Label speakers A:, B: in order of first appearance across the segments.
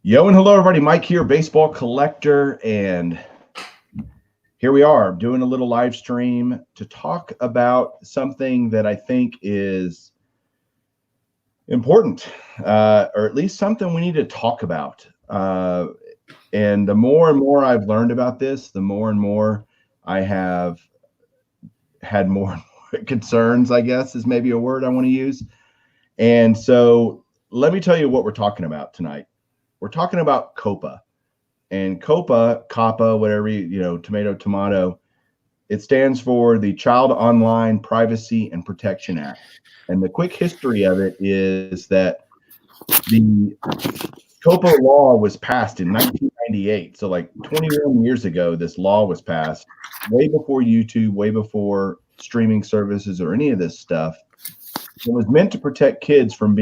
A: Yo and hello everybody, Mike here, baseball collector, and here we are doing a little live stream to talk about something that I think is important, or at least something we need to talk about. And the more and more I've learned about this, the more and more I have had more and more concerns, I guess is maybe a word I want to use. And so let me tell you what we're talking about tonight. We're talking about Coppa. And Coppa, whatever tomato, it stands for the Child Online Privacy and Protection Act. And the quick history of it is that the Coppa law was passed in 1998. So like 21 years ago, this law was passed, way before YouTube, way before streaming services or any of this stuff. It was meant to protect kids from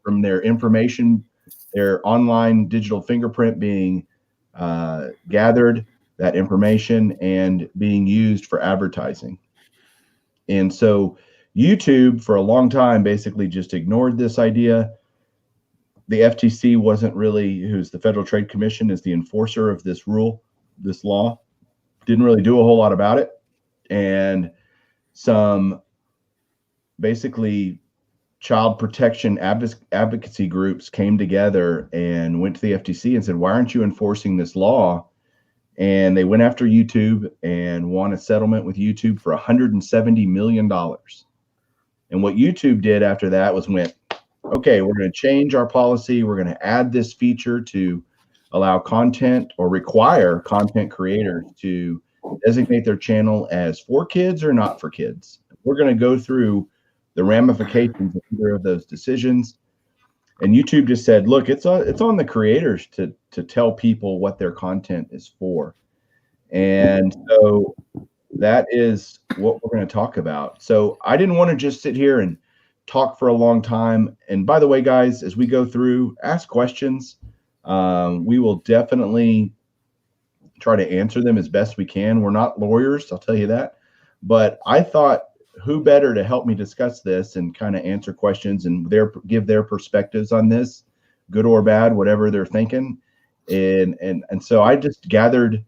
A: from their information, their online digital fingerprint being gathered, that information, and being used for advertising. And so YouTube for a long time basically just ignored this idea. The FTC wasn't really, who's the Federal Trade Commission, is the enforcer of this rule, this law, didn't really do a whole lot about it. And some basically child protection advocacy groups came together and went to the FTC and said, why aren't you enforcing this law? And they went after YouTube and won a settlement with YouTube for $170 million. And what YouTube did after that was went, okay, we're going to change our policy. We're going to add this feature to allow content or require content creators to designate their channel as for kids or not for kids. We're going to go through the ramifications of either of those decisions. And YouTube just said, look, it's on the creators to tell people what their content is for. And so that is what we're going to talk about. So I didn't want to just sit here and talk for a long time. And by the way, guys, as we go through, ask questions. We will definitely try to answer them as best we can. We're not lawyers, I'll tell you that. But I thought, who better to help me discuss this and kind of answer questions and give their perspectives on this, good or bad, whatever they're thinking. And so I just gathered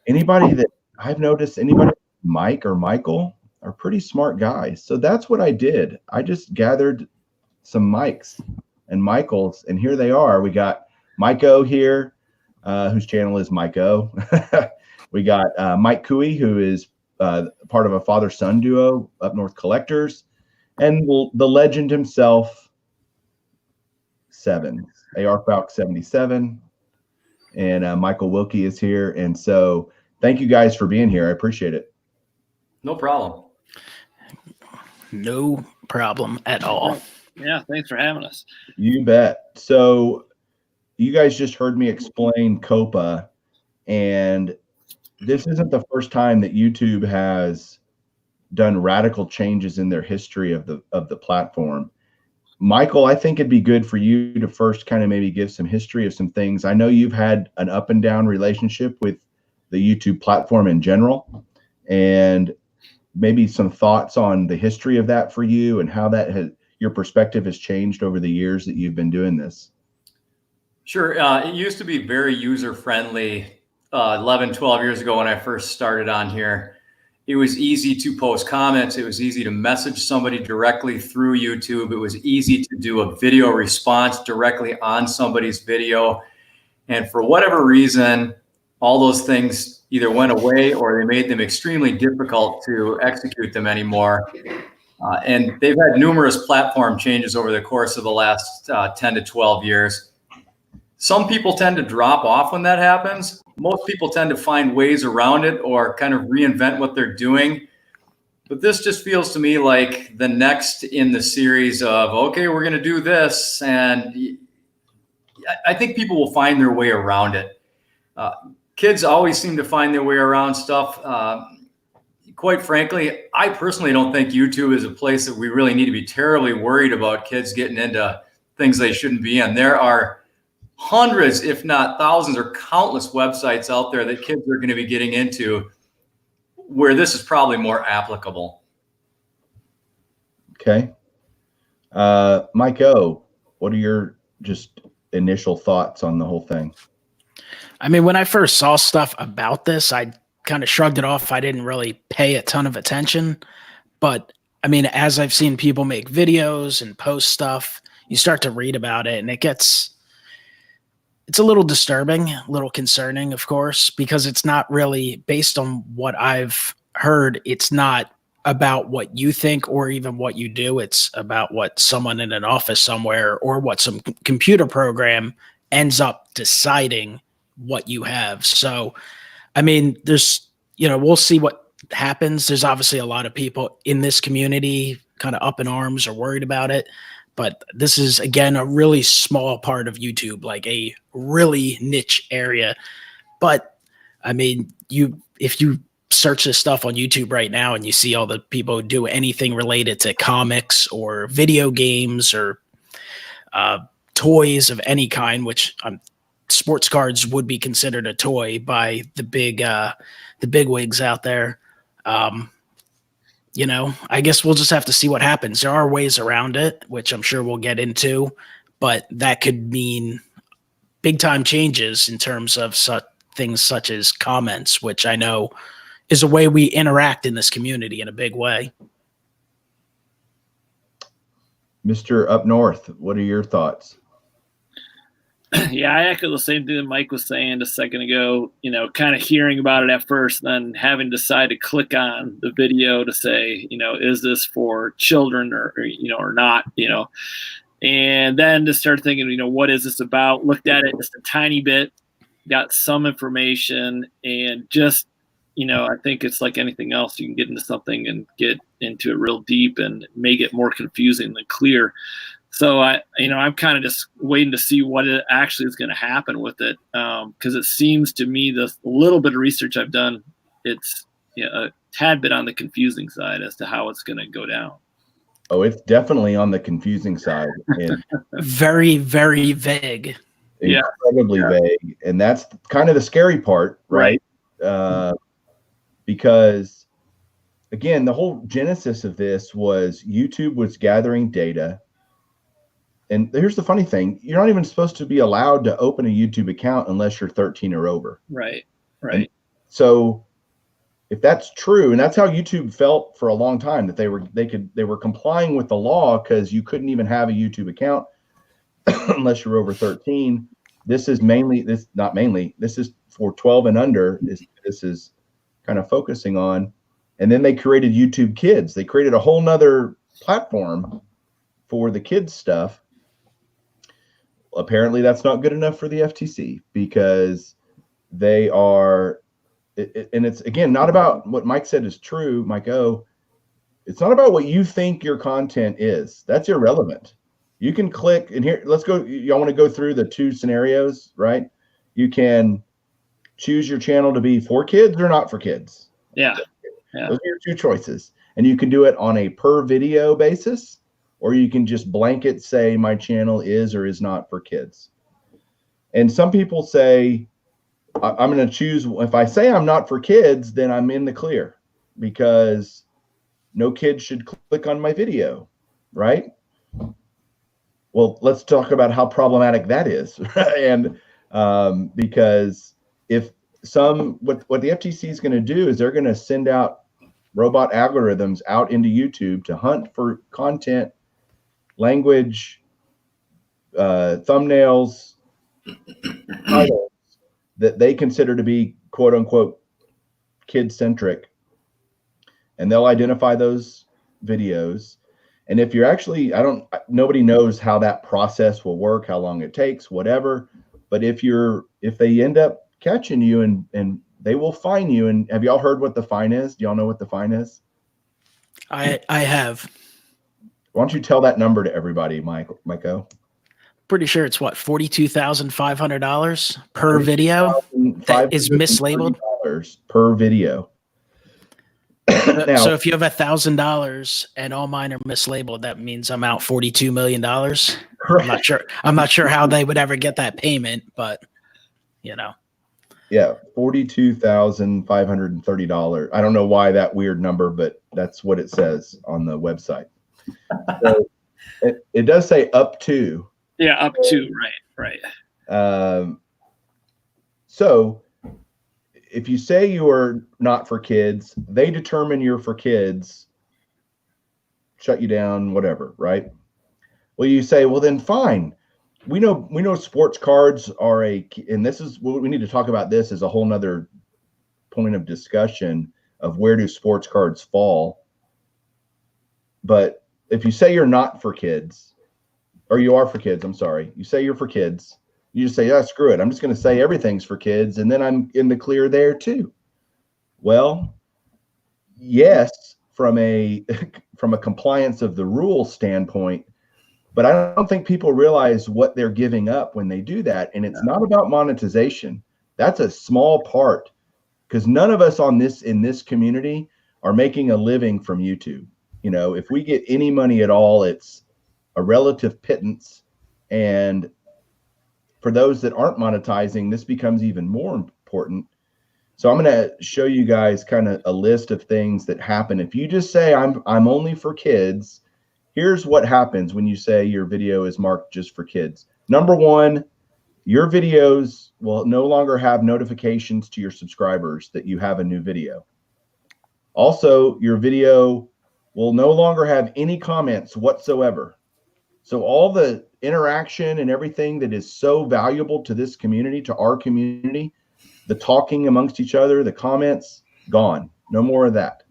A: anybody that I've noticed, anybody, Mike or Michael, are pretty smart guys. So that's what I did. I just gathered some Mikes and Michaels, and here they are. We got Mike O here, whose channel is Mike O. We got Mike Cooey, who is part of a father-son duo, Up North Collectors, and the legend himself, AR Falk 77, and Michael Wilkie is here. And so thank you guys for being here. I appreciate it.
B: No problem.
C: No problem at all.
D: Yeah, thanks for having us.
A: You bet. So you guys just heard me explain Coppa, and this isn't the first time that YouTube has done radical changes in their history of the platform. Michael, I think it'd be good for you to first kind of maybe give some history of some things. I know you've had an up and down relationship with the YouTube platform in general, and maybe some thoughts on the history of that for you and how that your perspective has changed over the years that you've been doing this.
B: Sure. It used to be very user-friendly 11, 12 years ago when I first started on here. It was easy to post comments. It was easy to message somebody directly through YouTube. It was easy to do a video response directly on somebody's video. And for whatever reason, all those things either went away or they made them extremely difficult to execute them anymore. And they've had numerous platform changes over the course of the last 10 to 12 years. Some people tend to drop off when that happens. Most people tend to find ways around it or kind of reinvent what they're doing. But this just feels to me like the next in the series of, okay, we're going to do this. And I think people will find their way around it. Kids always seem to find their way around stuff. Quite frankly, I personally don't think YouTube is a place that we really need to be terribly worried about kids getting into things they shouldn't be in. There are hundreds, if not thousands or countless websites out there that kids are going to be getting into where this is probably more applicable.
A: Okay. Mike O, what are your just initial thoughts on the whole thing?
C: I mean, when I first saw stuff about this, I kind of shrugged it off. I didn't really pay a ton of attention. But I mean, as I've seen people make videos and post stuff, you start to read about it, and it's a little disturbing, a little concerning, of course, because it's not really based on what I've heard. It's not about what you think or even what you do. It's about what someone in an office somewhere or what some computer program ends up deciding what you have. So, I mean, we'll see what happens. There's obviously a lot of people in this community kind of up in arms or worried about it. But this is, again, a really small part of YouTube, like a really niche area. But I mean, if you search this stuff on YouTube right now and you see all the people who do anything related to comics or video games or toys of any kind, which sports cards would be considered a toy by the big wigs out there. I guess we'll just have to see what happens. There are ways around it, which I'm sure we'll get into, but that could mean big time changes in terms of things such as comments, which I know is a way we interact in this community in a big way.
A: Mr. Up North, what are your thoughts?
D: Yeah, I echo the same thing that Mike was saying a second ago, kind of hearing about it at first, then having to decide to click on the video to say, is this for children or not, and then to start thinking, what is this about? Looked at it just a tiny bit, got some information, and just, I think it's like anything else. You can get into something and get into it real deep and make it more confusing than clear. So I'm kind of just waiting to see what it actually is going to happen with it, because it seems to me the little bit of research I've done, it's a tad bit on the confusing side as to how it's going to go down.
A: Oh, it's definitely on the confusing side. And
C: very, very vague.
A: Incredibly vague, and that's kind of the scary part, right? Because again, the whole genesis of this was YouTube was gathering data. And here's the funny thing. You're not even supposed to be allowed to open a YouTube account unless you're 13 or over.
D: Right.
A: And so if that's true, and that's how YouTube felt for a long time, that they were complying with the law because you couldn't even have a YouTube account unless you're over 13. This is for 12 and under. This is kind of focusing on. And then they created YouTube Kids. They created a whole nother platform for the kids stuff. Apparently that's not good enough for the FTC because they are, and it's again, not about what Mike said is true, Mike O. It's not about what you think your content is. That's irrelevant. You can click and here, let's go. Y'all want to go through the two scenarios, right? You can choose your channel to be for kids or not for kids.
D: Yeah.
A: Those are your two choices. And you can do it on a per video basis, or you can just blanket say my channel is or is not for kids. And some people say, I'm going to choose, if I say I'm not for kids, then I'm in the clear because no kid should click on my video, right? Well, let's talk about how problematic that is. And because if what the FTC is going to do is they're going to send out robot algorithms out into YouTube to hunt for content, language, thumbnails, titles that they consider to be quote unquote kid centric. And they'll identify those videos. And if you're actually, nobody knows how that process will work, how long it takes, whatever. But if they end up catching you and they will fine you. And have y'all heard what the fine is? Do y'all know what the fine is?
C: I have.
A: Why don't you tell that number to everybody, Mike-O?
C: Pretty sure it's what, $42,500 per video that is mislabeled
A: per video.
C: Now, so if you have $1,000 and all mine are mislabeled, that means I'm out $42 million. Right. I'm not sure how they would ever get that payment, but Yeah,
A: $42,530. I don't know why that weird number, but that's what it says on the website. So it does say up to.
D: Yeah, up to, right. Right.
A: So if you say you are not for kids, they determine you're for kids, shut you down, whatever, right? Well, you say, well, then fine. We know sports cards are and this is what we need to talk about. This is a whole nother point of discussion of where do sports cards fall. But if you say you're not for kids, or you are for kids, I'm sorry, you say you're for kids, you just say, yeah, screw it, I'm just going to say everything's for kids, and then I'm in the clear there too. Well, yes, from a compliance of the rule standpoint, but I don't think people realize what they're giving up when they do that. And it's not about monetization. That's a small part, because none of us in this community are making a living from YouTube. You know, if we get any money at all, it's a relative pittance. And for those that aren't monetizing, this becomes even more important. So I'm going to show you guys kind of a list of things that happen. If you just say I'm only for kids, here's what happens when you say your video is marked just for kids. Number one, your videos will no longer have notifications to your subscribers that you have a new video. Also, your video will no longer have any comments whatsoever. So all the interaction and everything that is so valuable to this community, to our community, the talking amongst each other, the comments, gone. No more of that.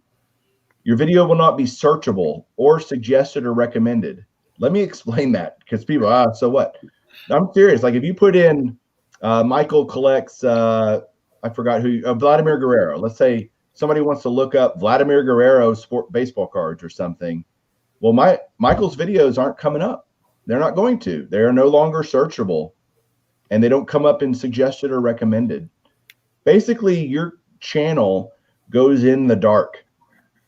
A: Your video will not be searchable or suggested or recommended. Let me explain that, because people, so what? I'm serious. Like if you put in Michael collects, I forgot who, Vladimir Guerrero. Let's say somebody wants to look up Vladimir Guerrero baseball cards or something. Well, Michael's videos aren't coming up. They're not going to. They are no longer searchable, and they don't come up in suggested or recommended. Basically, your channel goes in the dark.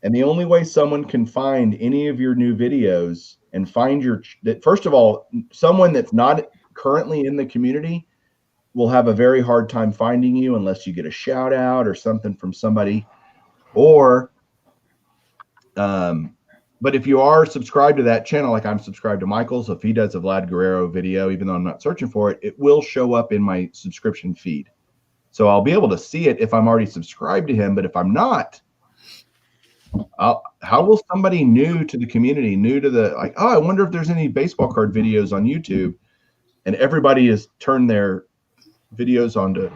A: And the only way someone can find any of your new videos and find first of all, someone that's not currently in the community will have a very hard time finding you unless you get a shout out or something from somebody. Or, but if you are subscribed to that channel, like I'm subscribed to Michael, so if he does a Vlad Guerrero video, even though I'm not searching for it, it will show up in my subscription feed. So I'll be able to see it if I'm already subscribed to him. But if I'm not, how will somebody new to the community, new to the, like, oh, I wonder if there's any baseball card videos on YouTube, and everybody has turned their videos onto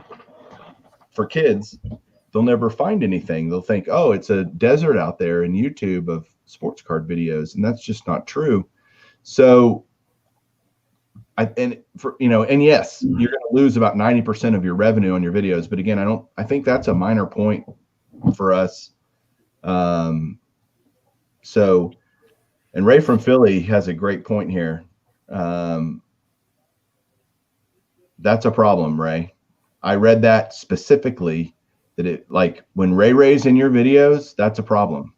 A: for kids, they'll never find anything. They'll think, oh, it's a desert out there in YouTube of sports card videos, and that's just not true. So and yes, you're going to lose about 90% of your revenue on your videos. But again, I think that's a minor point for us. So, and Ray from Philly has a great point here. That's a problem, Ray. I read that specifically, that it, like when Ray's in your videos, that's a problem,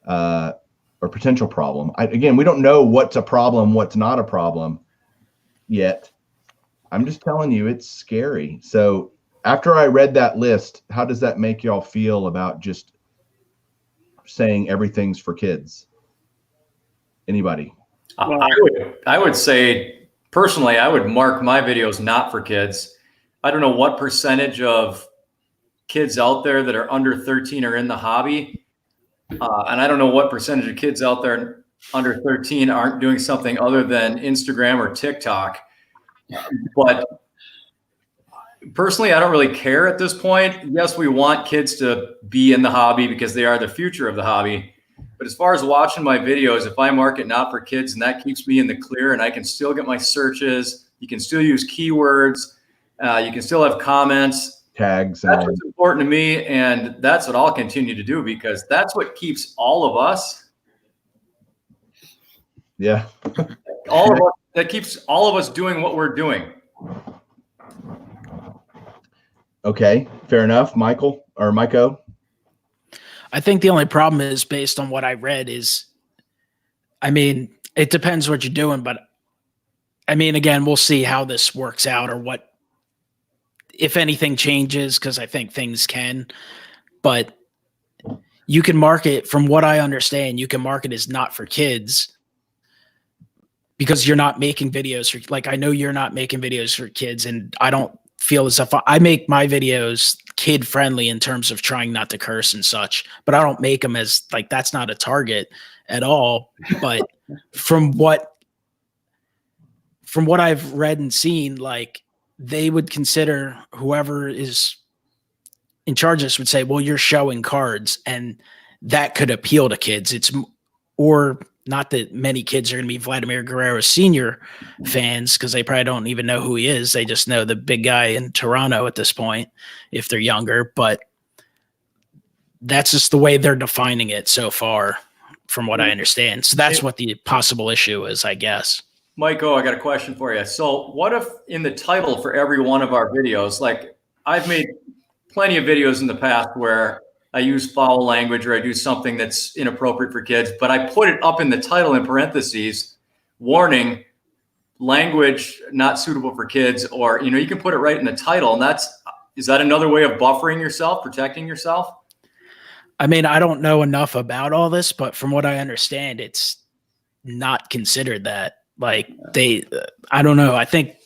A: or potential problem. Again, we don't know what's a problem, what's not a problem yet. I'm just telling you, it's scary. So after I read that list, how does that make y'all feel about just saying everything's for kids? Anybody?
B: I would say personally, I would mark my videos not for kids. I don't know what percentage of kids out there that are under 13 are in the hobby. And I don't know what percentage of kids out there under 13 aren't doing something other than Instagram or TikTok. But personally, I don't really care at this point. Yes, we want kids to be in the hobby because they are the future of the hobby. But as far as watching my videos, if I mark it not for kids, and that keeps me in the clear, and I can still get my searches, you can still use keywords, you can still have comments,
A: tags.
B: That's what's important to me, and that's what I'll continue to do, because that's what keeps all of us.
A: Yeah.
B: All of us, that keeps all of us doing what we're doing.
A: Okay, fair enough. Michael or Myko?
C: I think the only problem is, based on what I read, is, I mean, it depends what you're doing, but I mean, again, we'll see how this works out, or what, if anything changes, because I think things can, but you can market, from what I understand, you can market as not for kids, because you're not making videos for, like, I know you're not making videos for kids, and I don't feel as if I make my videos kid friendly in terms of trying not to curse and such, but I don't make them as like, that's not a target at all. But from what I've read and seen, like, they would consider, whoever is in charge of this would say, well, you're showing cards, and that could appeal to kids. Or not that many kids are going to be Vladimir Guerrero Sr. fans, because they probably don't even know who he is. They just know the big guy in Toronto at this point, if they're younger. But that's just the way they're defining it so far, from what I understand. So that's what the possible issue is, I guess.
B: Michael, I got a question for you. So what if in the title for every one of our videos, like I've made plenty of videos in the past where I use foul language or I do something that's inappropriate for kids, but I put it up in the title in parentheses, warning, language not suitable for kids, or, you can put it right in the title. And is that another way of buffering yourself, protecting yourself?
C: I mean, I don't know enough about all this, but from what I understand, it's not considered that. Like, I don't know. I think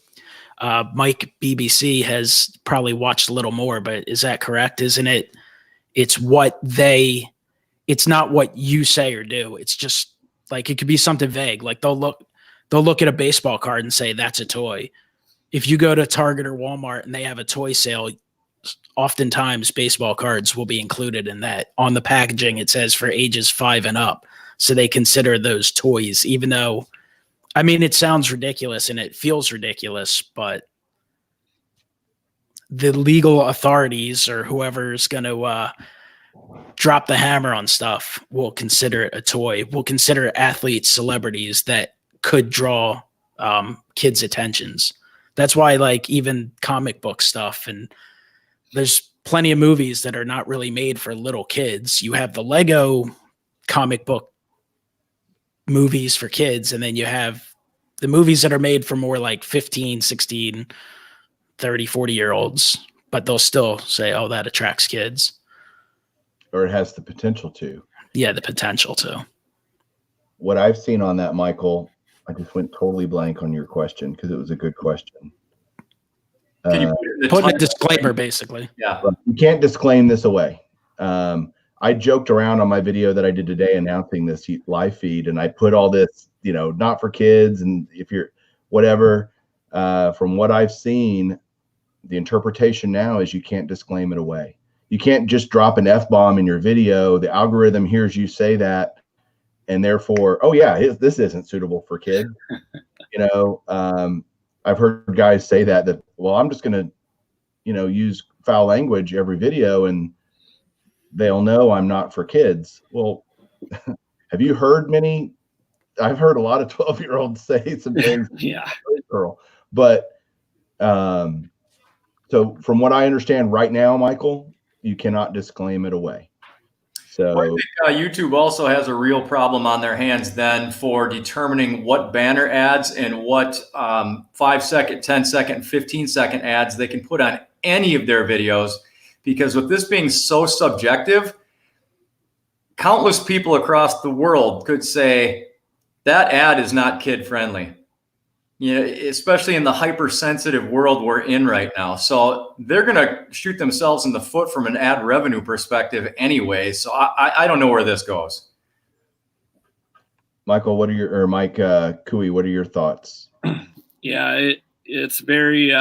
C: Mike BBC has probably watched a little more, but is that correct? Isn't it? It's not what you say or do. It's just like, it could be something vague. Like they'll look at a baseball card and say, that's a toy. If you go to Target or Walmart and they have a toy sale, oftentimes baseball cards will be included in that. On the packaging, it says for ages 5 and up. So they consider those toys, even though, I mean, it sounds ridiculous and it feels ridiculous, but the legal authorities or whoever's going to drop the hammer on stuff will consider it a toy. Will consider athletes, celebrities that could draw kids' attentions. That's why, like, even comic book stuff, and there's plenty of movies that are not really made for little kids. You have the Lego comic book movies for kids, and then you have the movies that are made for more like 15, 16, 30, 40-year-olds, but they'll still say, oh, that attracts kids.
A: Or it has the potential to.
C: Yeah, the potential to.
A: What I've seen on that, Michael, I just went totally blank on your question because it was a good question.
B: Can you
C: put a disclaimer, basically?
B: Yeah.
A: You can't disclaim this away. I joked around on my video that I did today announcing this live feed, and I put all this, not for kids, and if you're whatever. From what I've seen, the interpretation now is you can't disclaim it away. You can't just drop an F-bomb in your video. The algorithm hears you say that, and therefore, oh yeah, this isn't suitable for kids. I've heard guys say that, well, I'm just going to, use foul language every video and they'll know I'm not for kids. Well, have you heard many? I've heard a lot of 12-year-olds say some things.
D: Yeah.
A: Girl. But so from what I understand right now, Michael, you cannot disclaim it away. So
B: I think YouTube also has a real problem on their hands then for determining what banner ads and what 5-second, 10-second, 15-second ads they can put on any of their videos. Because with this being so subjective, countless people across the world could say that ad is not kid friendly. Especially in the hypersensitive world we're in right now. So they're going to shoot themselves in the foot from an ad revenue perspective anyway. So I don't know where this goes.
A: Michael, Mike Cooey, what are your thoughts?
D: Yeah, it's very,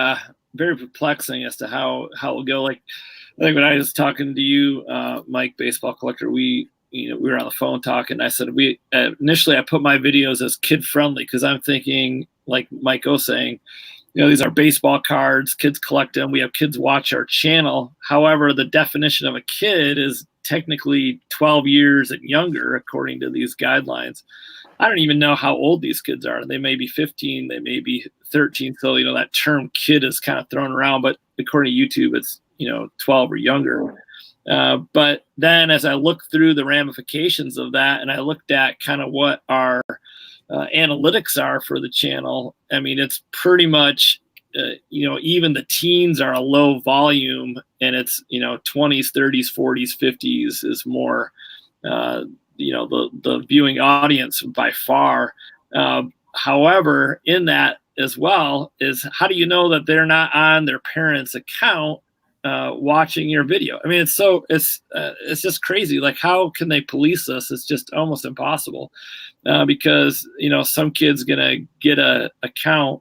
D: very perplexing as to how it'll go. Like, I think when I was talking to you, Mike, baseball collector, we were on the phone talking. I said, initially I put my videos as kid friendly because I'm thinking, like Mike was saying, these are baseball cards, kids collect them. We have kids watch our channel. However, the definition of a kid is technically 12 years and younger, according to these guidelines. I don't even know how old these kids are. They may be 15, they may be 13. So, that term kid is kind of thrown around, but according to YouTube, it's, 12 or younger. But then as I looked through the ramifications of that, and I looked at kind of what our analytics are for the channel, I mean, it's pretty much, even the teens are a low volume, and it's, 20s, 30s, 40s, 50s is more, the viewing audience by far. however, in that as well is, how do you know that they're not on their parents' account watching your video? I mean, it's just crazy. Like, how can they police this? It's just almost impossible, because some kid's gonna get a account,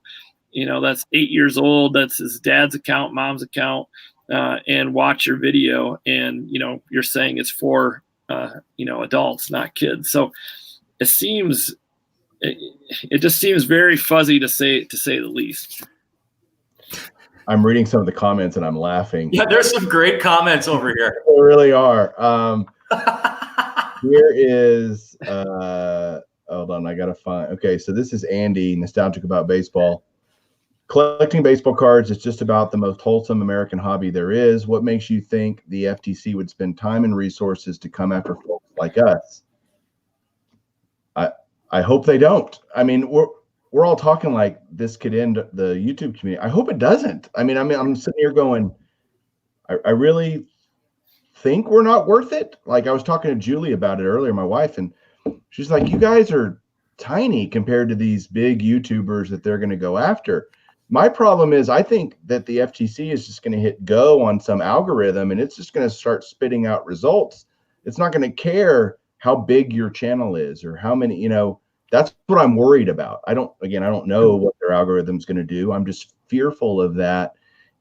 D: that's 8 years old, that's his dad's account, mom's account, and watch your video, and you're saying it's for adults, not kids. So it just seems very fuzzy to say the least.
A: I'm reading some of the comments and I'm laughing.
B: Yeah, there's some great comments over here.
A: They really are. Here is hold on, I gotta find. Okay, so this is Andy, nostalgic about baseball. Collecting baseball cards is just about the most wholesome American hobby there is. What makes you think the FTC would spend time and resources to come after folks like us? I hope they don't. I mean, we're all talking like this could end the YouTube community. I hope it doesn't. I mean, I'm sitting here going, I really think we're not worth it. Like, I was talking to Julie about it earlier, my wife, and she's like, you guys are tiny compared to these big YouTubers that they're going to go after. My problem is, I think that the FTC is just going to hit go on some algorithm and it's just going to start spitting out results. It's not going to care how big your channel is or how many, that's what I'm worried about. I don't know what their algorithm's going to do. I'm just fearful of that.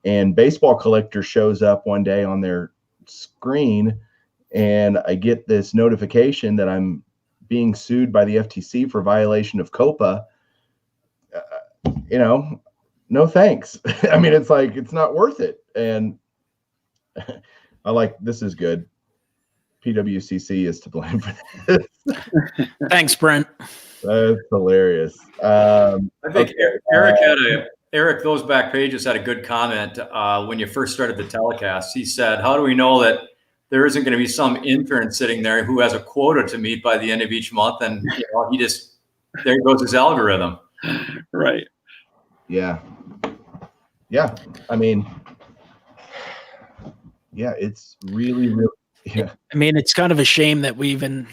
A: And Baseball Collector shows up one day on their screen and I get this notification that I'm being sued by the FTC for violation of Coppa. No thanks. I mean, it's like, it's not worth it. And this is good. PWCC is to blame for this.
C: Thanks, Brent.
A: That's hilarious.
B: I think Eric, those back pages had a good comment when you first started the telecast. He said, how do we know that there isn't going to be some intern sitting there who has a quota to meet by the end of each month? And there goes his algorithm.
D: Right.
A: Yeah. I mean, it's really, yeah.
C: I mean, it's kind of a shame that we even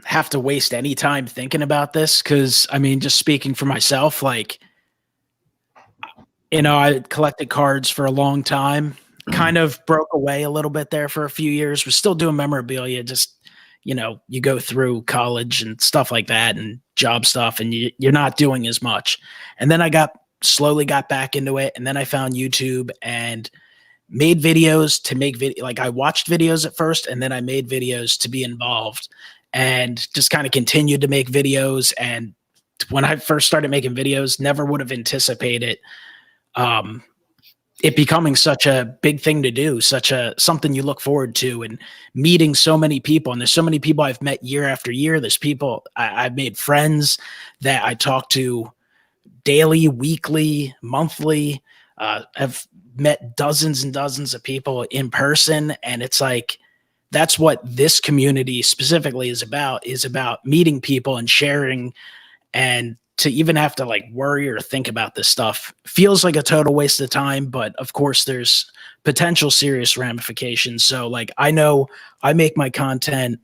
C: have to waste any time thinking about this. Cause I mean, just speaking for myself, like, I collected cards for a long time, kind of broke away a little bit there for a few years. We're still doing memorabilia. Just, you go through college and stuff like that and job stuff and you're not doing as much. And then I slowly got back into it. And then I found YouTube and made videos to make video. Like, I watched videos at first and then I made videos to be involved and just kind of continued to make videos. And when I first started making videos, never would have anticipated it becoming such a big thing to do, something you look forward to, and meeting so many people. And there's so many people I've met year after year. There's people I've made friends that I talk to daily, weekly, monthly. I've met dozens and dozens of people in person. And it's like, that's what this community specifically is about meeting people and sharing. And to even have to worry or think about this stuff feels like a total waste of time. But of course there's potential serious ramifications. So I know I make my content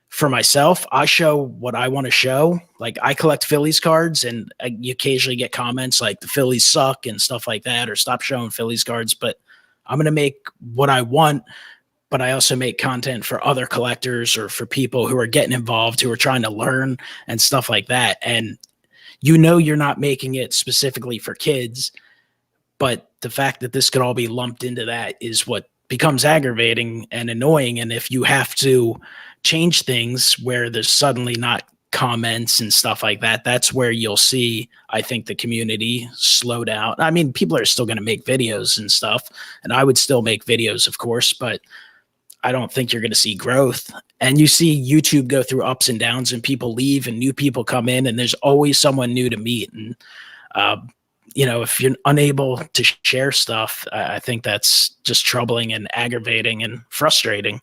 C: for myself. I show what I want to show. I collect Phillies cards and you occasionally get comments like the Phillies suck and stuff like that, or stop showing Phillies cards, but I'm going to make what I want. But I also make content for other collectors or for people who are getting involved, who are trying to learn and stuff like that. And you're not making it specifically for kids, but the fact that this could all be lumped into that is what becomes aggravating and annoying. And if you have to change things where there's suddenly not comments and stuff like that, that's where you'll see, I think, the community slow down. I mean, people are still going to make videos and stuff, and I would still make videos, of course, but I don't think you're going to see growth. And you see YouTube go through ups and downs and people leave and new people come in and there's always someone new to meet. And, if you're unable to share stuff, I think that's just troubling and aggravating and frustrating.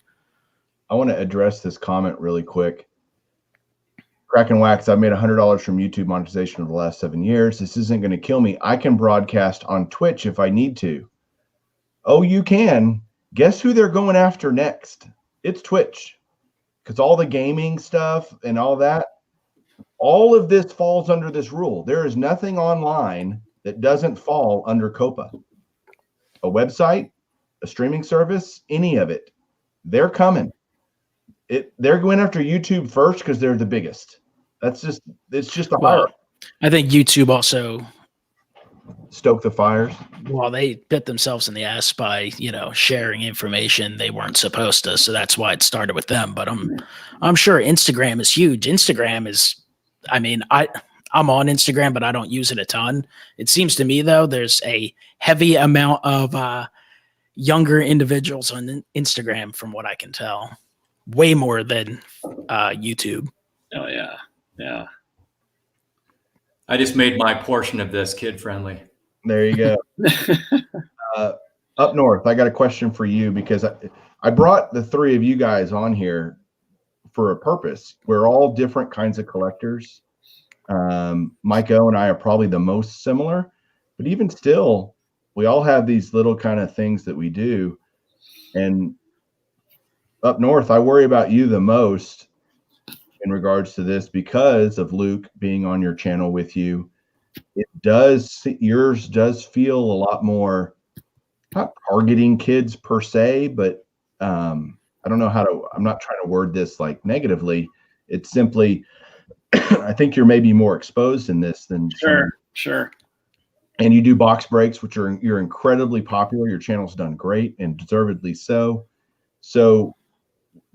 A: I want to address this comment really quick. Crack and Wax, I've made $100 from YouTube monetization over the last 7 years. This isn't going to kill me. I can broadcast on Twitch if I need to. Oh, you can. Guess who they're going after next? It's Twitch. Because all the gaming stuff and all that, all of this falls under this rule. There is nothing online that doesn't fall under Coppa. A website, a streaming service, any of it. They're coming. They're going after YouTube first because they're the biggest. It's just a hierarchy.
C: I think YouTube also
A: Stoke the fires.
C: Well, they bit themselves in the ass by, sharing information they weren't supposed to. So that's why it started with them. But I'm sure Instagram is huge. Instagram is, I'm on Instagram, but I don't use it a ton. It seems to me, though, there's a heavy amount of younger individuals on Instagram, from what I can tell. Way more than YouTube.
D: Oh, yeah. Yeah.
B: I just made my portion of this kid friendly.
A: There you go. Up north, I got a question for you, because I brought the three of you guys on here for a purpose. We're all different kinds of collectors. Mike O and I are probably the most similar, but even still, we all have these little kind of things that we do. And up north, I worry about you the most in regards to this, because of Luke being on your channel with you. Yours does feel a lot more, not targeting kids per se, but I don't know I'm not trying to word this like negatively. It's simply, I think you're maybe more exposed in this than
D: Sure.
A: And you do box breaks, which you're incredibly popular. Your channel's done great, and deservedly so. So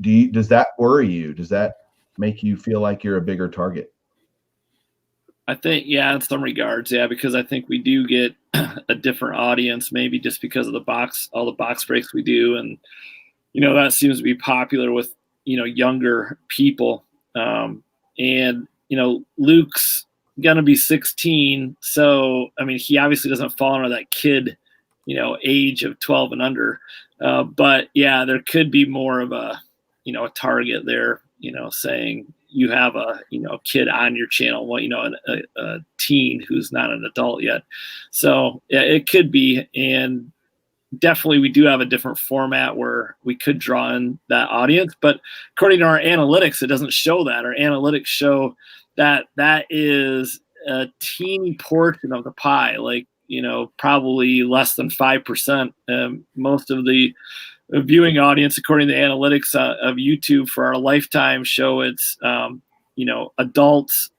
A: does that worry you? Does that make you feel like you're a bigger target?
D: I think, yeah, in some regards, yeah, because I think we do get a different audience, maybe just because of all the box breaks we do. And, that seems to be popular with, younger people. And, Luke's going to be 16. So, he obviously doesn't fall under that kid, age of 12 and under. But yeah, there could be more of a target there, saying you have a kid on your channel, a teen who's not an adult yet. So yeah, it could be. And definitely we do have a different format where we could draw in that audience, but according to our analytics, it doesn't show that. Our analytics show that is a teeny portion of the pie, like, probably less than 5%. Most of the viewing audience, according to the analytics of YouTube for our lifetime, show it's adults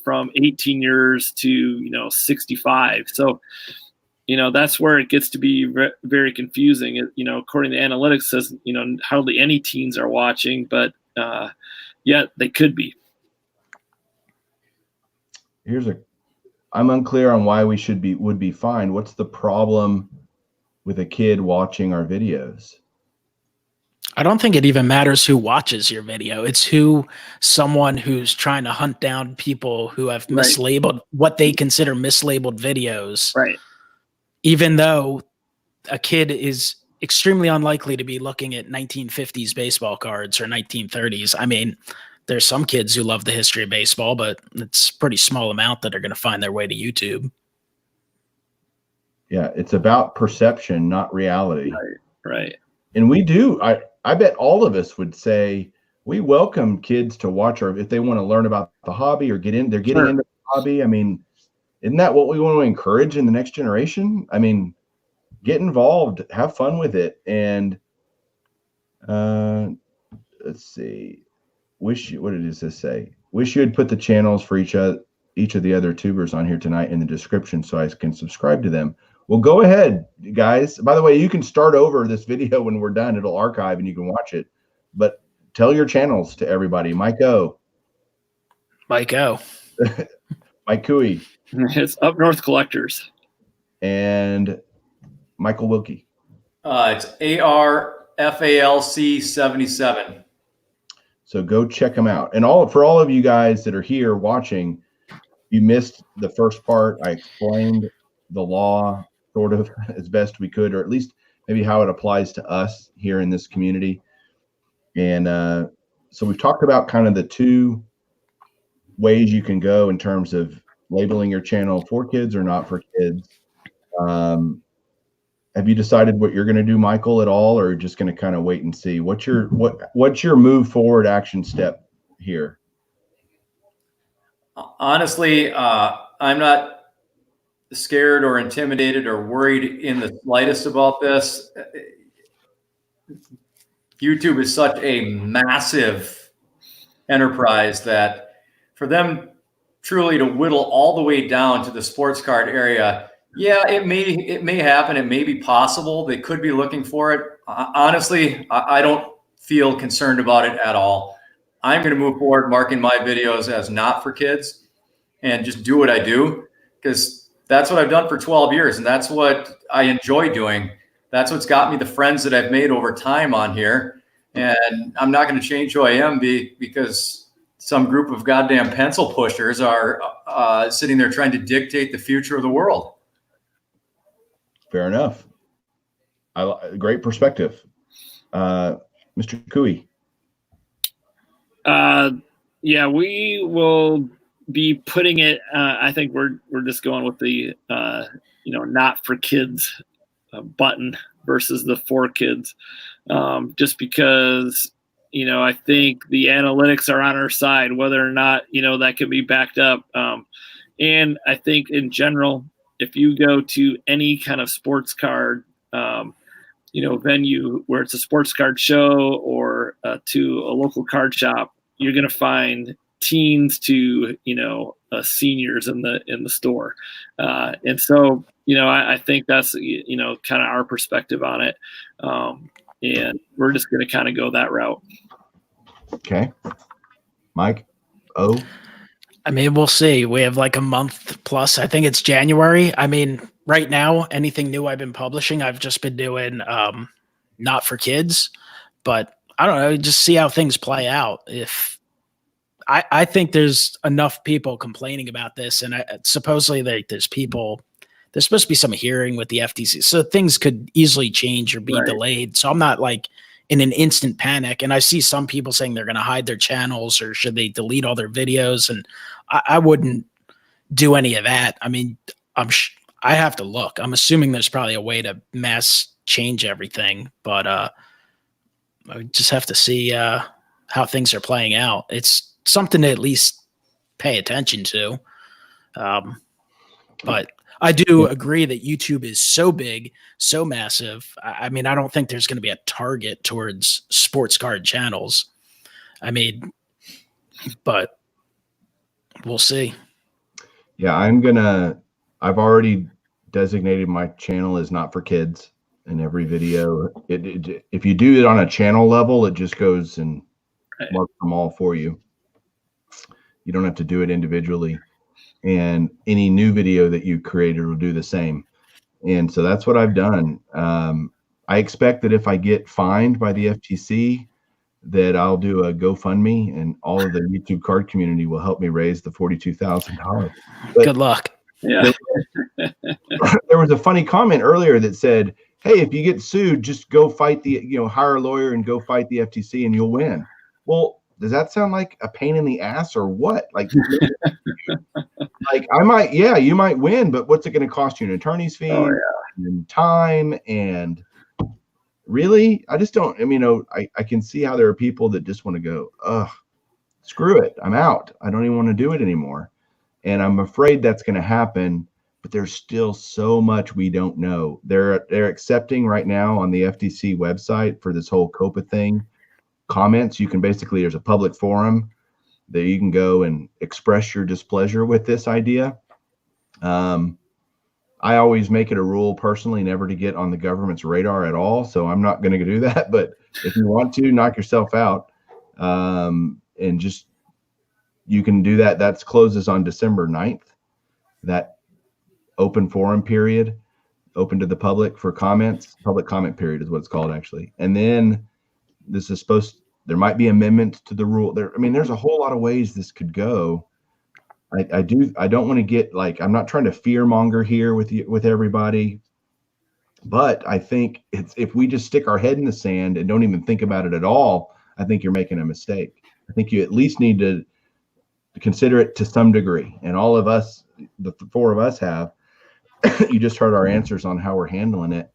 D: from 18 years to 65. So that's where it gets to be very confusing. According to analytics, says hardly any teens are watching, but yet they could be.
A: I'm unclear on why we would be fined. What's the problem with a kid watching our videos?
C: I don't think it even matters who watches your video. It's someone who's trying to hunt down people who have mislabeled what they consider mislabeled videos.
D: Right.
C: Even though a kid is extremely unlikely to be looking at 1950s baseball cards or 1930s. There's some kids who love the history of baseball, but it's a pretty small amount that are going to find their way to YouTube.
A: Yeah, it's about perception, not reality.
D: Right.
A: And we do. I bet all of us would say we welcome kids to watch if they want to learn about the hobby or getting into the hobby. Isn't that what we want to encourage in the next generation? Get involved, have fun with it. And let's see. What did this say? Wish you had put the channels for each of the other tubers on here tonight in the description so I can subscribe to them. Well, go ahead, guys. By the way, you can start over this video when we're done. It'll archive and you can watch it. But tell your channels to everybody. Mike O.
C: Mike
A: Cooey.
D: It's Up North Collectors.
A: And Michael Wilkie.
B: It's ARFALC 77.
A: So go check them out. And for all of you guys that are here watching, you missed the first part. I explained the law sort of as best we could, or at least maybe how it applies to us here in this community. And so we've talked about kind of the two ways you can go in terms of labeling your channel for kids or not for kids. Have you decided what you're going to do, Michael, at all, or just going to kind of wait and see? What's your move forward action step here?
B: Honestly, I'm not scared or intimidated or worried in the slightest about this. YouTube is such a massive enterprise that for them truly to whittle all the way down to the sports card area, yeah, it may happen. It may be possible. They could be looking for it. Honestly, I don't feel concerned about it at all. I'm going to move forward marking my videos as not for kids and just do what I do, because that's what I've done for 12 years. And that's what I enjoy doing. That's what's got me the friends that I've made over time on here. And I'm not going to change who I am because some group of goddamn pencil pushers are sitting there trying to dictate the future of the world.
A: Fair enough. Great perspective. Mr. Cooey.
D: Yeah, we will be putting it. I think we're just going with the not for kids button versus the for kids, just because I think the analytics are on our side, whether or not that can be backed up. And I think in general, if you go to any kind of sports card venue where it's a sports card show or to a local card shop, you're going to find teens to seniors in the store, and so I think that's kind of our perspective on it, and we're just going to kind of go that route.
A: Okay, Mike. Oh,
C: I mean, we'll see. We have like a month plus. I think it's January. I mean, right now, anything new I've been publishing, I've just been doing not for kids, but I don't know, just see how things play out. If I think there's enough people complaining about this, and supposedly there's supposed to be some hearing with the FTC, so things could easily change or be delayed. So I'm not like in an instant panic. And I see some people saying they're going to hide their channels or should they delete all their videos, and I wouldn't do any of that. I mean, I have to look. I'm assuming there's probably a way to mass change everything, but I just have to see how things are playing out. It's something to at least pay attention to. But I do agree that YouTube is so big, so massive. I mean, I don't think there's going to be a target towards sports card channels. I mean, but we'll see.
A: Yeah, I've already designated my channel as not for kids in every video. If you do it on a channel level, it just goes and marks them all for you. You don't have to do it individually. And any new video that you created will do the same. And so that's what I've done. I expect that if I get fined by the FTC, that I'll do a GoFundMe and all of the YouTube card community will help me raise the $42,000.
C: Good luck.
D: Yeah.
A: There was a funny comment earlier that said, hey, if you get sued, just go fight hire a lawyer and go fight the FTC and you'll win. Well, does that sound like a pain in the ass or what? Like, you might win, but what's it going to cost you? An attorney's fee and time, and really, I just don't. I mean, I can see how there are people that just want to go, ugh, screw it, I'm out. I don't even want to do it anymore, and I'm afraid that's going to happen. But there's still so much we don't know. They're accepting right now on the FTC website for this whole Coppa thing. Comments, you can basically, there's a public forum that you can go and express your displeasure with this idea. I always make it a rule personally never to get on the government's radar at all, so I'm not going to do that. But if you want to, knock yourself out, and just, you can do that. That closes on December 9th. That open forum period, open to the public for comments. Public comment period is what it's called, actually. And then this is there might be amendments to the rule there. I mean, there's a whole lot of ways this could go. I don't want to get like, I'm not trying to fear monger here with everybody, but I think if we just stick our head in the sand and don't even think about it at all, I think you're making a mistake. I think you at least need to consider it to some degree. And all of us, the four of us have, you just heard our answers on how we're handling it.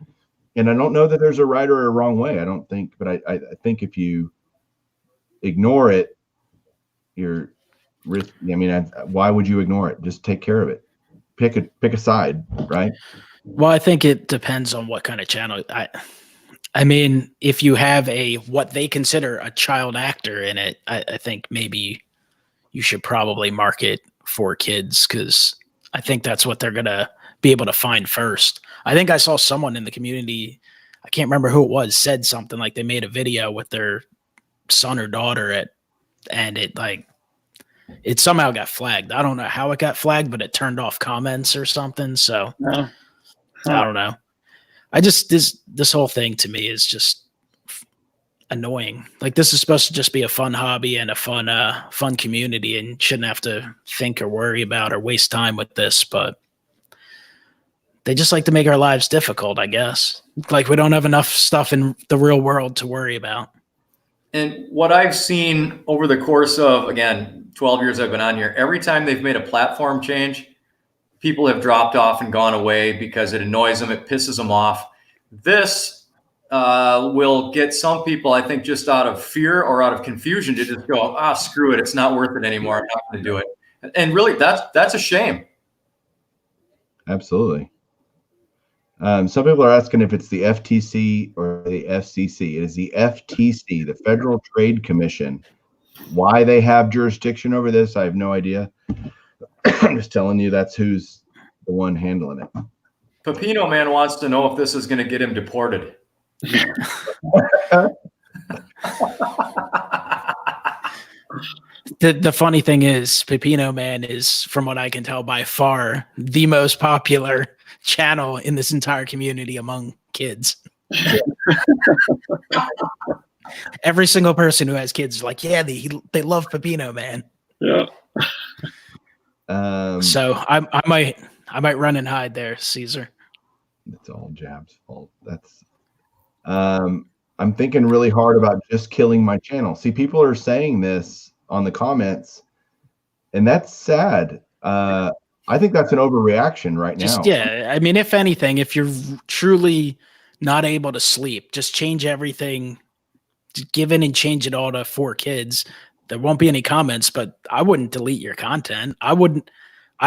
A: And I don't know that there's a right or a wrong way. I don't think, but I think if you ignore it, you're I mean, why would you ignore it? Just take care of it. Pick a side, right?
C: Well, I think it depends on what kind of channel. I mean, if you have what they consider a child actor in it, I think maybe you should probably market for kids, because I think that's what they're going to be able to find first. I think I saw someone in the community, I can't remember who it was, said something like they made a video with their son or daughter and it somehow got flagged. I don't know how it got flagged, but it turned off comments or something. So I don't know. This whole thing to me is just annoying. Like, this is supposed to just be a fun hobby and a fun community, and shouldn't have to think or worry about or waste time with this, but they just like to make our lives difficult, I guess. Like, we don't have enough stuff in the real world to worry about.
B: And what I've seen over the course of, again, 12 years I've been on here, every time they've made a platform change, people have dropped off and gone away because it annoys them. It pisses them off. This will get some people, I think, just out of fear or out of confusion to just go, screw it. It's not worth it anymore. I'm not going to do it. And really, that's a shame.
A: Absolutely. Some people are asking if it's the FTC or the FCC. It is the FTC, the Federal Trade Commission. Why they have jurisdiction over this, I have no idea. I'm just telling you that's who's the one handling it.
B: Pepino Man wants to know if this is going to get him deported.
C: The funny thing is, Pepino Man is, from what I can tell, by far the most popular channel in this entire community among kids. Every single person who has kids is like, yeah, they love Pepino Man.
D: Yeah.
C: So I might run and hide there, Caesar.
A: It's all Jab's fault. That's I'm thinking really hard about just killing my channel. See, people are saying this on the comments, and that's sad. I think that's an overreaction right now.
C: Yeah, I mean, if anything, if you're truly not able to sleep, just change everything. Just give in and change it all to 4 kids. There won't be any comments, but I wouldn't delete your content. I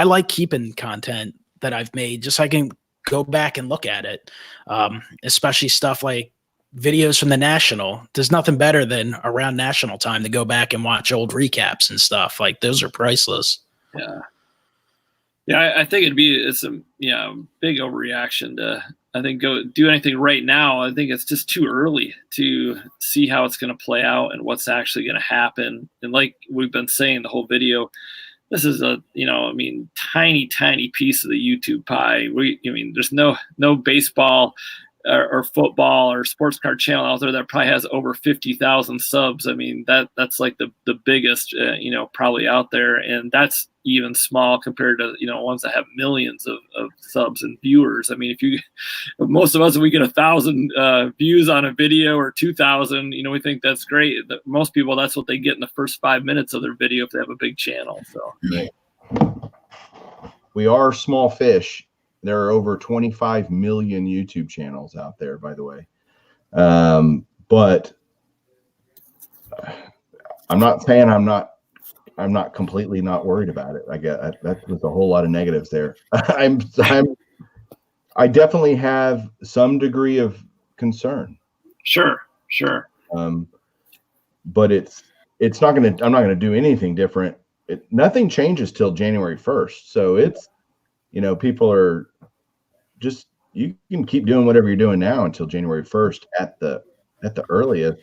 C: like keeping content that I've made just so I can go back and look at it. Especially stuff like videos from the National. There's nothing better than around National time to go back and watch old recaps and stuff. Like, those are priceless.
D: Yeah. Yeah, I think it's a big overreaction to, I think, go do anything right now. I think it's just too early to see how it's going to play out and what's actually going to happen. And like we've been saying the whole video, this is a tiny piece of the YouTube pie. There's no baseball or football or sports card channel out there that probably has over 50,000 subs. I mean, that's like the biggest, probably out there. And that's even small compared to, ones that have millions of subs and viewers. I mean, most of us, if we get 1,000 views on a video or 2,000, we think that's great. Most people, that's what they get in the first 5 minutes of their video if they have a big channel. So
A: we are small fish. There are over 25 million YouTube channels out there, by the way. But I'm not saying I'm not completely not worried about it. I get that was a whole lot of negatives there. I definitely have some degree of concern.
D: Sure.
A: But it's not going to, I'm not going to do anything different. Nothing changes till January 1st. So it's, people are just, you can keep doing whatever you're doing now until January 1st at the earliest.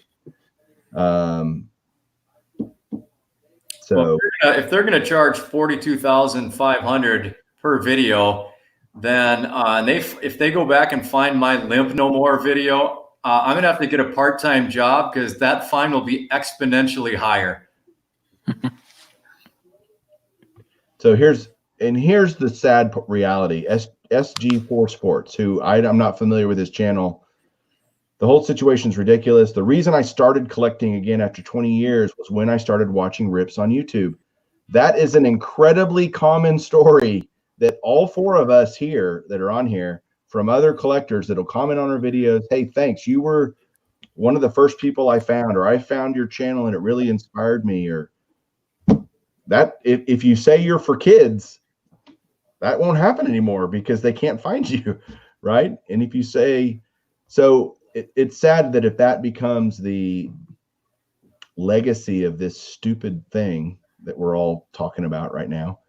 A: So
B: if they're going to charge $42,500 per video, then if they go back and find my Limp No More video, I'm going to have to get a part-time job because that fine will be exponentially higher.
A: So here's the sad reality. SG4 Sports, who I'm not familiar with his channel. The whole situation is ridiculous. The reason I started collecting again after 20 years was when I started watching rips on YouTube. That is an incredibly common story that all 4 of us here that are on here, from other collectors that'll comment on our videos, hey, thanks, you were one of the first people I found, or I found your channel and it really inspired me, or that if you say you're for kids, that won't happen anymore because they can't find you, right? And if you say, so it's sad that if that becomes the legacy of this stupid thing that we're all talking about right now,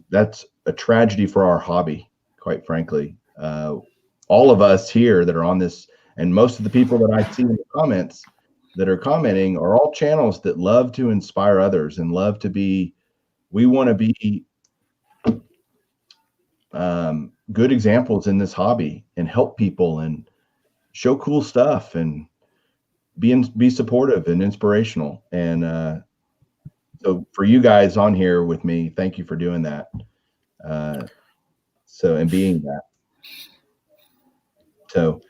A: that's a tragedy for our hobby, quite frankly. All of us here that are on this, and most of the people that I see in the comments that are commenting are all channels that love to inspire others and love to be, we want to be good examples in this hobby and help people and show cool stuff and be supportive and inspirational. And so for you guys on here with me, thank you for doing that. And being that. So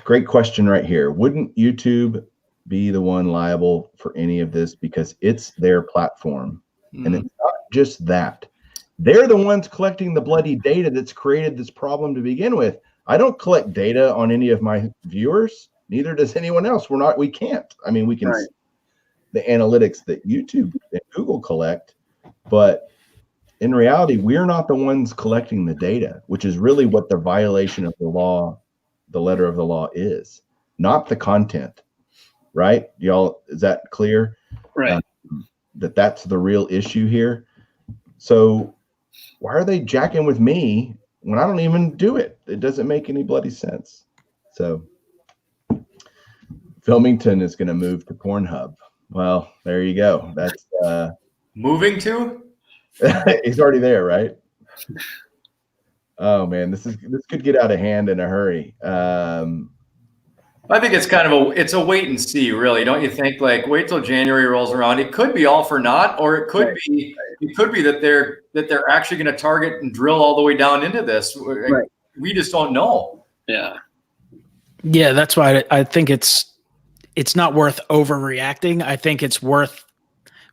A: great question right here. Wouldn't YouTube be the one liable for any of this because it's their platform? And it's not just that. They're the ones collecting the bloody data that's created this problem to begin with. I don't collect data on any of my viewers. Neither does anyone else. We can't. I mean, we can see the analytics that YouTube and Google collect, but in reality, we're not the ones collecting the data, which is really what the violation of the law, the letter of the law is, not the content, right? Y'all, is that clear?
D: Right.
A: That's the real issue here. So why are they jacking with me when I don't even do it? It doesn't make any bloody sense. So Filmington is going to move to Pornhub. Well, there you go. That's
B: moving to.
A: He's already there, right? Oh man, this could get out of hand in a hurry.
B: I think it's kind of it's a wait and see, really, don't you think? Like, wait till January rolls around. It could be all for naught, or it could be that they're actually going to target and drill all the way down into this. Right. We just don't know.
D: Yeah.
C: Yeah, that's why I think it's not worth overreacting. I think it's worth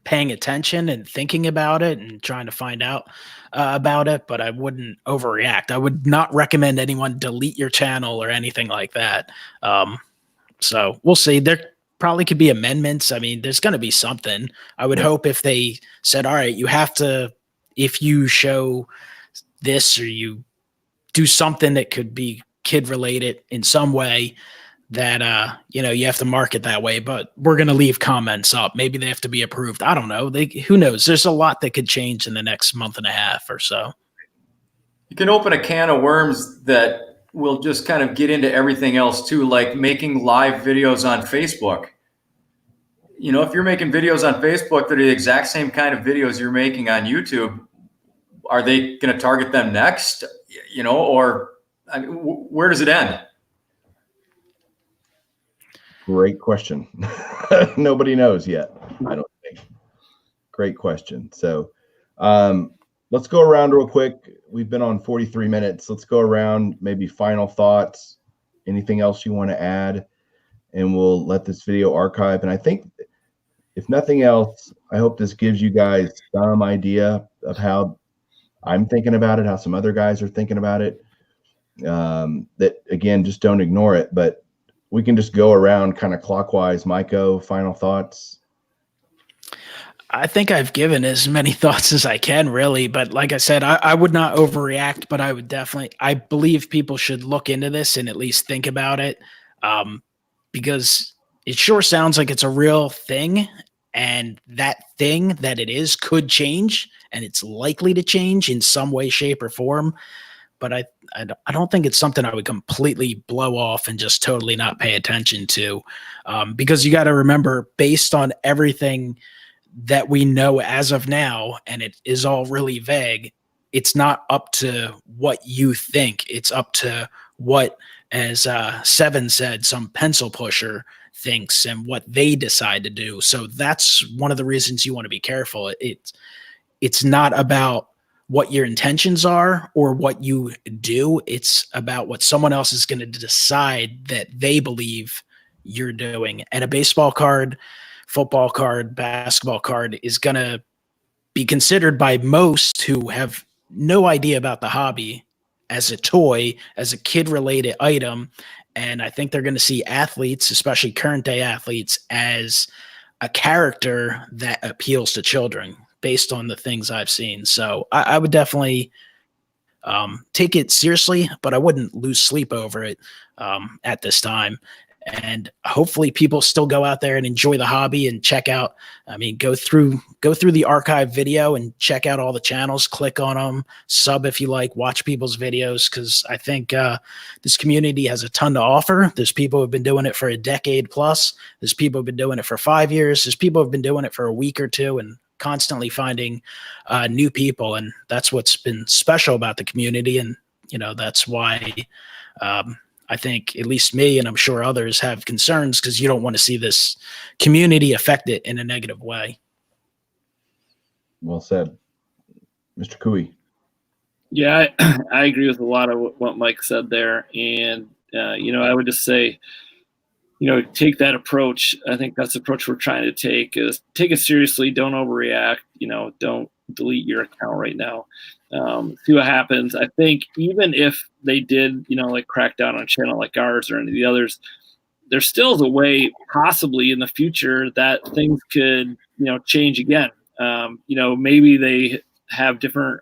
C: paying attention and thinking about it and trying to find out about it, but I wouldn't overreact. I would not recommend anyone delete your channel or anything like that. So we'll see. There probably could be amendments. I mean, there's going to be something. I would hope if they said, all right, you have to, if you show this or you do something that could be kid related in some way, that you have to mark it that way, but we're going to leave comments up. Maybe they have to be approved. I don't know. Who knows? There's a lot that could change in the next month and a half or so.
B: You can open a can of worms that will just kind of get into everything else too, like making live videos on Facebook. If you're making videos on Facebook that are the exact same kind of videos you're making on YouTube, are they going to target them next? Or where does it end?
A: Great question. Nobody knows yet, I don't think. Great question. So let's go around real quick. We've been on 43 minutes. Let's go around, maybe final thoughts, anything else you want to add, and we'll let this video archive. And I think, if nothing else, I hope this gives you guys some idea of how I'm thinking about it, how some other guys are thinking about it. That, again, just don't ignore it, but we can just go around kind of clockwise. Maiko, final thoughts?
C: I think I've given as many thoughts as I can, really. But like I said, I would not overreact, but I believe people should look into this and at least think about it, because it sure sounds like it's a real thing. And that thing that it is could change, and it's likely to change in some way, shape, or form. But I don't think it's something I would completely blow off and just totally not pay attention to, because you got to remember, based on everything that we know as of now, and it is all really vague, it's not up to what you think. It's up to what, as Seven said, some pencil pusher thinks and what they decide to do. So that's one of the reasons you want to be careful. It's not about what your intentions are or what you do. It's about what someone else is going to decide that they believe you're doing. And a baseball card, football card, basketball card is going to be considered by most who have no idea about the hobby as a toy, as a kid-related item. And I think they're going to see athletes, especially current day athletes, as a character that appeals to children based on the things I've seen. So I would definitely take it seriously, but I wouldn't lose sleep over it at this time. And hopefully people still go out there and enjoy the hobby and check out, I mean, go through the archive video and check out all the channels, click on them, sub if you like, watch people's videos. Cause I think this community has a ton to offer. There's people who've been doing it for a decade plus. There's people who've been doing it for 5 years. There's people who've been doing it for a week or two and constantly finding new people. And that's what's been special about the community. And, that's why I think at least me, and I'm sure others have concerns because you don't want to see this community affected in a negative way.
A: Well said. Mr. Cooey.
D: Yeah, I agree with a lot of what Mike said there. And, I would just say, take that approach. I think that's the approach we're trying to take, is take it seriously. Don't overreact. Don't delete your account right now. See what happens. I think even if they did, like crack down on a channel like ours or any of the others, there still is a way possibly in the future that things could, change again. Maybe they have different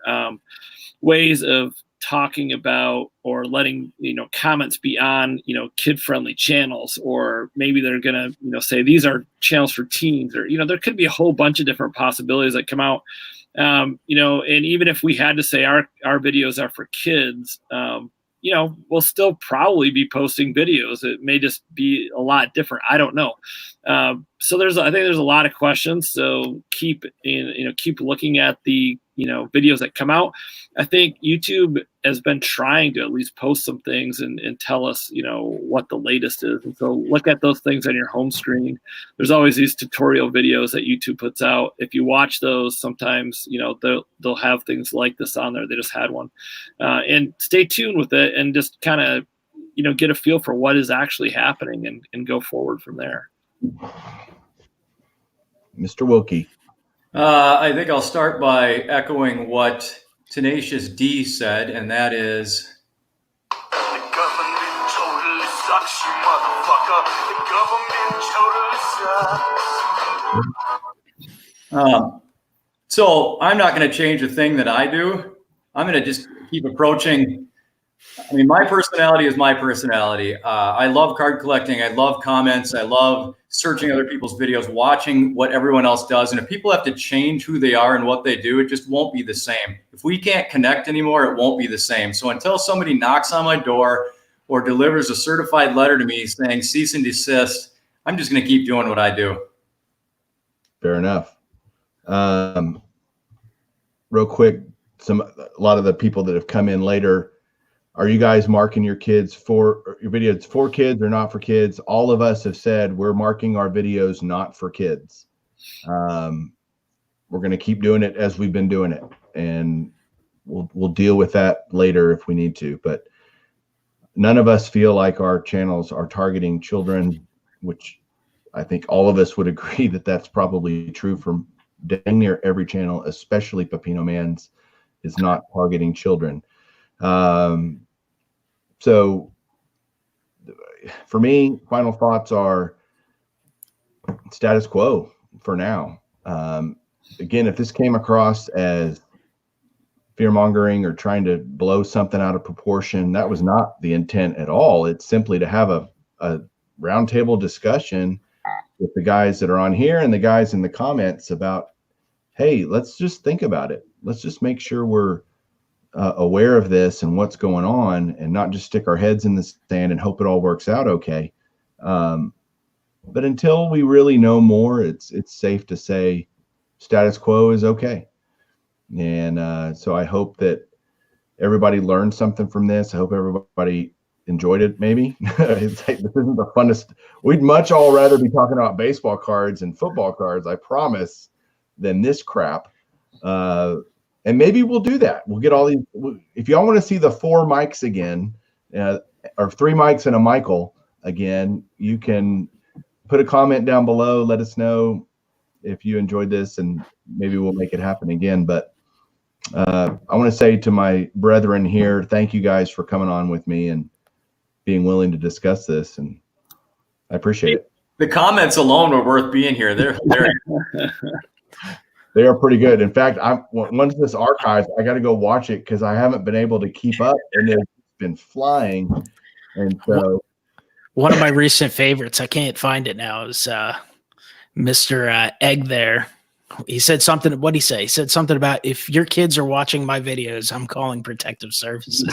D: ways of talking about or letting comments be on kid-friendly channels, or maybe they're gonna say these are channels for teens, or there could be a whole bunch of different possibilities that come out. And even if we had to say our videos are for kids, we'll still probably be posting videos. It may just be a lot different. I don't know. So I think there's a lot of questions. So keep looking at the videos that come out. I think YouTube has been trying to at least post some things and tell us, what the latest is. And so look at those things on your home screen. There's always these tutorial videos that YouTube puts out. If you watch those, sometimes, they'll have things like this on there. They just had one. And stay tuned with it and just kind of, get a feel for what is actually happening and go forward from there.
A: Mr. Wilkie.
B: I think I'll start by echoing what Tenacious D said, and that is,
E: the government totally sucks, you motherfucker. The government totally sucks.
B: So I'm not going to change a thing that I do. I'm going to just keep approaching. I mean, my personality is my personality. I love card collecting. I love comments. I love searching other people's videos, watching what everyone else does. And if people have to change who they are and what they do, it just won't be the same. If we can't connect anymore, it won't be the same. So until somebody knocks on my door or delivers a certified letter to me saying cease and desist, I'm just going to keep doing what I do.
A: Fair enough. Real quick, a lot of the people that have come in later, are you guys marking your videos for kids or not for kids? All of us have said we're marking our videos not for kids. We're going to keep doing it as we've been doing it, and we'll deal with that later if we need to. But none of us feel like our channels are targeting children, which I think all of us would agree that that's probably true for dang near every channel, especially Pepino Man's is not targeting children. So for me, final thoughts are status quo for now. Again, if this came across as fear-mongering or trying to blow something out of proportion, that was not the intent at all. It's simply to have a roundtable discussion with the guys that are on here and the guys in the comments about, hey, let's just think about it. Let's just make sure we're aware of this and what's going on, and not just stick our heads in the sand and hope it all works out okay. But until we really know more, it's safe to say status quo is okay. And so I hope that everybody learned something from this. I hope everybody enjoyed it. Maybe it's like, this isn't the funnest. We'd much all rather be talking about baseball cards and football cards, I promise, than this crap. And maybe we'll do that. We'll get all these. If y'all want to see the 4 mics again, or 3 mics and a Michael again, you can put a comment down below. Let us know if you enjoyed this, and maybe we'll make it happen again. But I want to say to my brethren here, thank you guys for coming on with me and being willing to discuss this, and I appreciate it.
B: The comments alone were worth being here.
A: They are pretty good. In fact, once this archives, I got to go watch it because I haven't been able to keep up, and it's been flying. And so,
C: one of my recent favorites, I can't find it now, is Mr. Egg there. He said something. What'd he say? He said something about, if your kids are watching my videos, I'm calling protective services.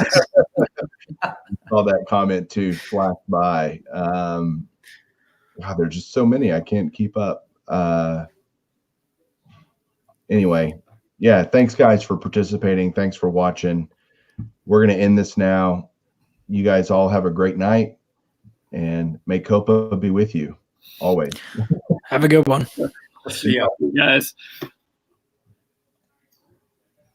A: saw that comment too flash by. Wow, there's just so many. I can't keep up. Anyway, yeah, thanks guys for participating. Thanks for watching. We're going to end this now. You guys all have a great night, and may Coppa be with you always.
C: Have a good one.
B: See ya.
D: Guys.